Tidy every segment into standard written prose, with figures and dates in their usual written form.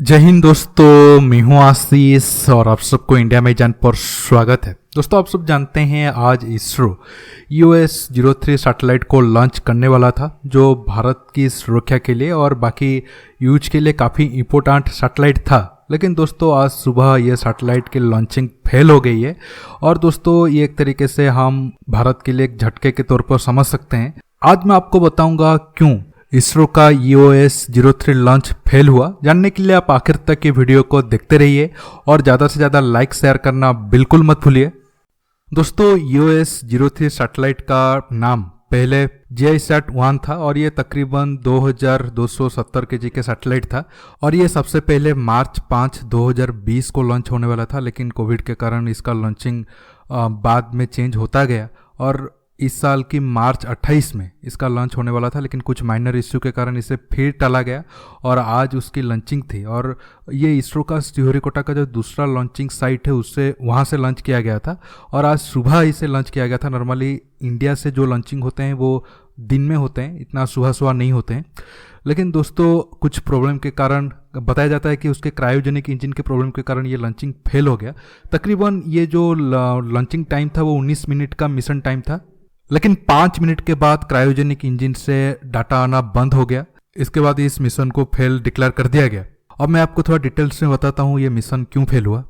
जय हिंद दोस्तों, मैं हूं आशीष और आप सबको इंडिया में जान पर स्वागत है। दोस्तों, आप सब जानते हैं आज इसरो US-03 सैटेलाइट को लॉन्च करने वाला था, जो भारत की सुरक्षा के लिए और बाकी यूज के लिए काफ़ी इम्पोर्टेंट सैटेलाइट था। लेकिन दोस्तों, आज सुबह ये सैटेलाइट की लॉन्चिंग फेल हो गई है और दोस्तों ये एक तरीके से हम भारत के लिए एक झटके के तौर पर समझ सकते हैं। आज मैं आपको बताऊंगा क्यों इसरो का US-03 लॉन्च फेल हुआ। जानने के लिए आप आखिर तक ये वीडियो को देखते रहिए और ज़्यादा से ज़्यादा लाइक शेयर करना बिल्कुल मत भूलिए। दोस्तों, US-03 सैटेलाइट का नाम पहले GISAT-1 था और ये तकरीबन 2270 kg के सैटेलाइट था और ये सबसे पहले मार्च 5, 2020 को लॉन्च होने वाला था। लेकिन कोविड के कारण इसका लॉन्चिंग बाद में चेंज होता गया और इस साल की मार्च 28 में इसका लॉन्च होने वाला था, लेकिन कुछ माइनर इश्यू के कारण इसे फिर टाला गया और आज उसकी लॉन्चिंग थी। और ये इसरो का श्रीहरिकोटा का जो दूसरा लॉन्चिंग साइट है उससे वहाँ से लॉन्च किया गया था और आज सुबह इसे लॉन्च किया गया था। नॉर्मली इंडिया से जो लॉन्चिंग होते हैं वो दिन में होते हैं, इतना सुबह सुबह नहीं होते हैं। लेकिन दोस्तों, कुछ प्रॉब्लम के कारण बताया जाता है कि उसके क्रायोजेनिक इंजन के प्रॉब्लम के कारण ये लॉन्चिंग फेल हो गया। तकरीबन ये जो लॉन्चिंग टाइम था वो 19 मिनट का मिशन टाइम था, लेकिन 5 मिनट के बाद क्रायोजेनिक इंजन से डाटा आना बंद हो गया। इसके बाद इस मिशन को फेल डिक्लेयर कर दिया गया। अब मैं आपको थोड़ा डिटेल्स में बताता हूँ ये मिशन क्यों फेल हुआ।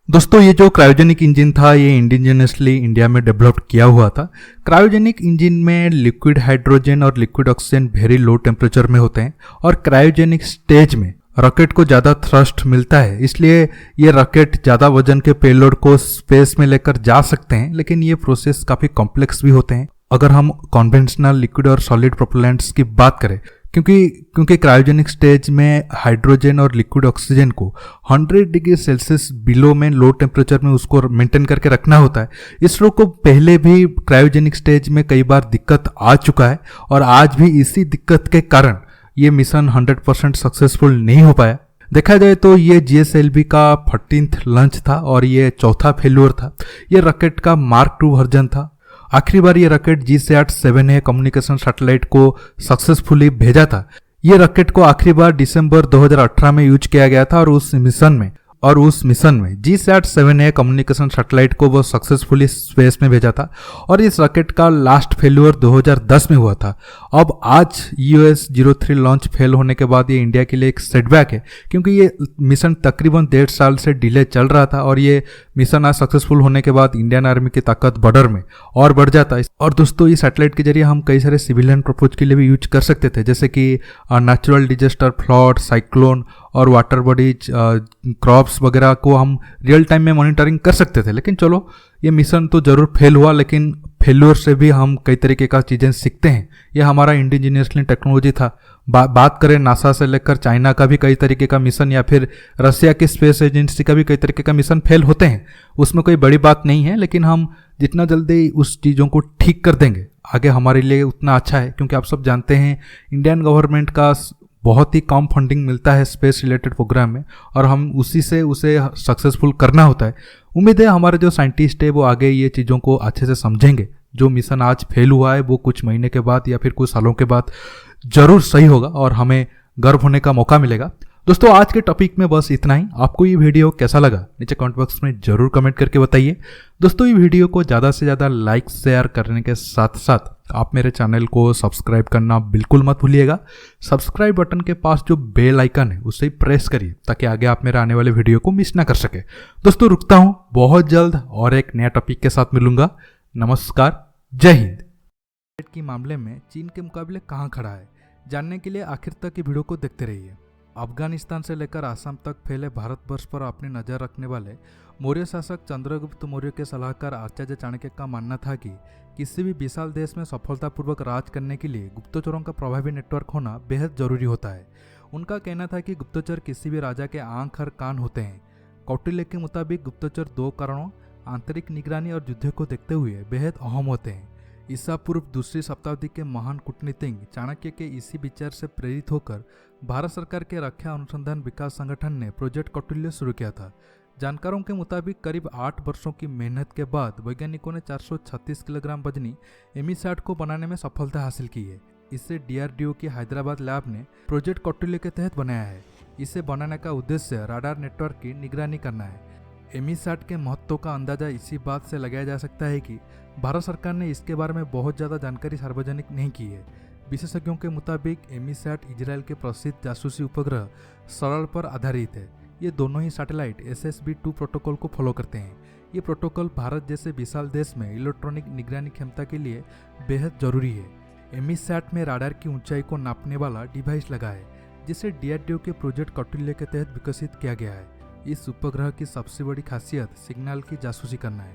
दोस्तों, ये जो क्रायोजेनिक इंजन था ये इंडिजिनियसली इंडिया में डेवलप किया हुआ था। क्रायोजेनिक इंजन में लिक्विड हाइड्रोजन और liquid oxygen very low temperature में होते हैं और क्रायोजेनिक स्टेज में रॉकेट को ज़्यादा थ्रस्ट मिलता है, इसलिए ये रॉकेट ज़्यादा वजन के पेलोड को स्पेस में लेकर जा सकते हैं। लेकिन ये प्रोसेस काफ़ी कॉम्प्लेक्स भी होते हैं अगर हम कन्वेंशनल लिक्विड और सॉलिड प्रोपेलेंट्स की बात करें, क्योंकि क्रायोजेनिक स्टेज में हाइड्रोजन और लिक्विड ऑक्सीजन को 100 डिग्री सेल्सियस बिलो में लो टेम्परेचर में उसको मेंटेन करके रखना होता है। इसरो को पहले भी क्रायोजेनिक स्टेज में कई बार दिक्कत आ चुका है और आज भी इसी दिक्कत के कारण ये मिशन 100% सक्सेसफुल नहीं हो पाया। देखा जाए तो ये GSLV का 14th लॉन्च था और ये चौथा फेल्योर था। ये रॉकेट का Mark II वर्जन था। आखिरी बार ये रॉकेट GSAT-7A कम्युनिकेशन सैटेलाइट को सक्सेसफुली भेजा था। ये रॉकेट को आखिरी बार दिसंबर 2018 में यूज किया गया था और उस मिशन में GSAT-7A कम्युनिकेशन सैटेलाइट को वो सक्सेसफुली स्पेस में भेजा था और इस रॉकेट का लास्ट फेल्यूर 2010 में हुआ था। अब आज US-03 लॉन्च फेल होने के बाद ये इंडिया के लिए एक सेटबैक है, क्योंकि ये मिशन तकरीबन 1.5 साल से डिले चल रहा था और ये मिशन आज सक्सेसफुल होने के बाद इंडियन आर्मी की ताकत बॉर्डर में और बढ़ जाता है। और दोस्तों, इस सैटेलाइट के जरिए हम कई सारे सिविलियन पर्पज के लिए भी यूज कर सकते थे, जैसे कि नेचुरल डिजास्टर, फ्लड, साइक्लोन और वाटर बॉडीज, क्रॉप्स वगैरह को हम रियल टाइम में मॉनिटरिंग कर सकते थे। लेकिन चलो, ये मिशन तो जरूर फेल हुआ, लेकिन फेल्योर से भी हम कई तरीके का चीज़ें सीखते हैं। यह हमारा इंडिजिनियसली टेक्नोलॉजी था। बात करें नासा से लेकर चाइना का भी कई तरीके का मिशन या फिर रसिया की स्पेस एजेंसी का भी कई तरीके का मिशन फेल होते हैं। उसमें कोई बड़ी बात नहीं है, लेकिन हम जितना जल्दी उस चीज़ों को ठीक कर देंगे आगे हमारे लिए उतना अच्छा है। क्योंकि आप सब जानते हैं इंडियन गवर्नमेंट का बहुत ही कम फंडिंग मिलता है स्पेस रिलेटेड प्रोग्राम में और हम उसी से उसे सक्सेसफुल करना होता है। उम्मीद है हमारे जो साइंटिस्ट है वो आगे ये चीज़ों को अच्छे से समझेंगे। जो मिशन आज फेल हुआ है वो कुछ महीने के बाद या फिर कुछ सालों के बाद जरूर सही होगा और हमें गर्व होने का मौका मिलेगा। दोस्तों, आज के टॉपिक में बस इतना ही। आपको ये वीडियो कैसा लगा नीचे कमेंट बॉक्स में जरूर कमेंट करके बताइए। दोस्तों, ये वीडियो को ज़्यादा से ज़्यादा लाइक शेयर करने के साथ साथ आप मेरे चैनल को सब्सक्राइब करना बिल्कुल मत भूलिएगा। सब्सक्राइब बटन के पास जो बेल आइकन है उसे प्रेस करिए ताकि आगे आप मेरे आने वाले वीडियो को मिस ना कर सके। दोस्तों, रुकता हूँ, बहुत जल्द और एक नया टॉपिक के साथ मिलूंगा। नमस्कार, जय हिंद। के मामले में चीन के मुकाबले कहाँ खड़ा है, जानने के लिए आखिर तक ये वीडियो को देखते रहिए। अफगानिस्तान से लेकर आसाम तक फैले भारतवर्ष पर अपनी नज़र रखने वाले मौर्य शासक चंद्रगुप्त मौर्य के सलाहकार आचार्य चाणक्य का मानना था कि किसी भी विशाल देश में सफलतापूर्वक राज करने के लिए गुप्तचरों का प्रभावी नेटवर्क होना बेहद जरूरी होता है। उनका कहना था कि गुप्तचर किसी भी राजा के आंख और कान होते हैं। कौटिल्य के मुताबिक गुप्तचर 2 कारणों, आंतरिक निगरानी और युद्ध को देखते हुए बेहद अहम होते हैं। ईसा पूर्व 2री शताब्दी के महान कूटनीतिज्ञ चाणक्य के इसी विचार से प्रेरित होकर भारत सरकार के रक्षा अनुसंधान विकास संगठन ने प्रोजेक्ट कौटिल्य शुरू किया था। जानकारों के मुताबिक करीब 8 वर्षों की मेहनत के बाद वैज्ञानिकों ने 436 किलोग्राम वजनी एमीसैट को बनाने में सफलता हासिल की है। इसे DRDO की हैदराबाद लैब ने प्रोजेक्ट कौटिल्य के तहत बनाया है। इसे बनाने का उद्देश्य राडार नेटवर्क की निगरानी करना है। एमीसैट के महत्व का अंदाजा इसी बात से लगाया जा सकता है कि भारत सरकार ने इसके बारे में बहुत ज़्यादा जानकारी सार्वजनिक नहीं की है। विशेषज्ञों के मुताबिक एमीसैट इजराइल के प्रसिद्ध जासूसी उपग्रह सरल पर आधारित है। ये दोनों ही सैटेलाइट SSB-2 प्रोटोकॉल को फॉलो करते हैं। ये प्रोटोकॉल भारत जैसे विशाल देश में इलेक्ट्रॉनिक निगरानी क्षमता के लिए बेहद जरूरी है। एमीसैट में राडार की ऊंचाई को नापने वाला डिवाइस लगा है, जिसे DRDO के प्रोजेक्ट कौटिल्य के तहत विकसित किया गया है। इस उपग्रह की सबसे बड़ी खासियत सिग्नल की जासूसी करना है।